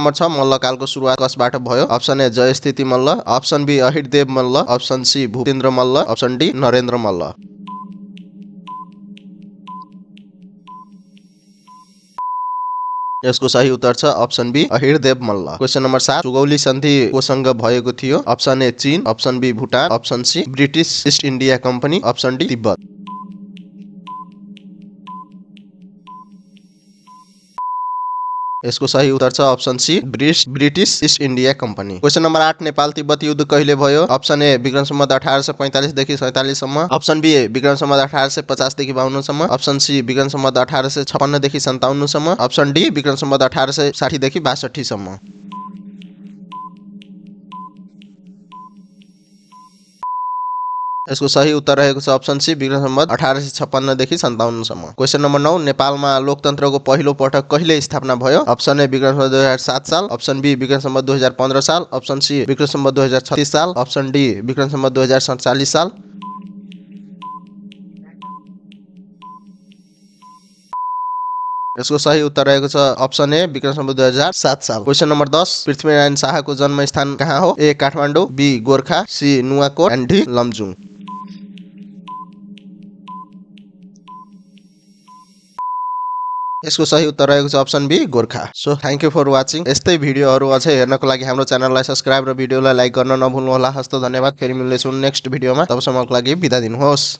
Number 6 मल्लकालको सुरुवात कसबाट भयो? Option A Jayasthiti Malla, option B Ahirdev Malla, option C Bhupendra Malla, option D Narendra Malla. यसको सही उत्तर छ option B Ahirdev Malla. Question number 7 Sugauli सन्धि कोसँग भएको थियो? अप्सन ए चीन, option B Bhutan, option C British East India company, option D Tibet. यसको सही उत्तर छ option C British East India company. Question number 8 Nepal Tibet युद्ध कहिले भयो? अप्सन ए विक्रम सम्वत 1845 देखि 47 सम्म, अप्सन बी विक्रम सम्वत 1850 देखि 52 सम्म, अप्सन सी विक्रम सम्वत 1856 देखि 57 सम्म, अप्सन डी विक्रम सम्वत 1860 देखि 62 सम्म। यसको सही उत्तर रहेको छ अप्सन सी विक्रम सम्वत 1856 देखि 57 सम्म। क्वेशन नम्बर 9 नेपालमा लोकतन्त्रको पहिलो पटक कहिले स्थापना भयो? अप्सन ए विक्रम सम्वत 2007 साल, अप्सन बी विक्रम सम्वत 2015 साल, अप्सन सी विक्रम सम्वत 2036 साल, अप्सन डी विक्रम सम्वत 2047 साल। यसको सही उत्तर रहेको छ अप्सन ए विक्रम सम्वत 2007 साल। क्वेशन नम्बर 10 पृथ्वीनारायण शाहको जन्मस्थान कहाँ हो? A Kathmandu, B Gorkha, C Nuwakot and D Lamjung. यसको सही उत्तर रहेको छ option B Gorkha. So thank you for watching. यस्तै भिडियोहरू अझै हेर्नको लागि हाम्रो च्यानललाई सब्स्क्राइब र भिडियोलाई लाइक गर्न नभुल्नुहोला। हस्त धन्यवाद। फेरि मिल्नेछौँ नेक्स्ट भिडियोमा। तबसम्मको लागि बिदा दिनुहोस्।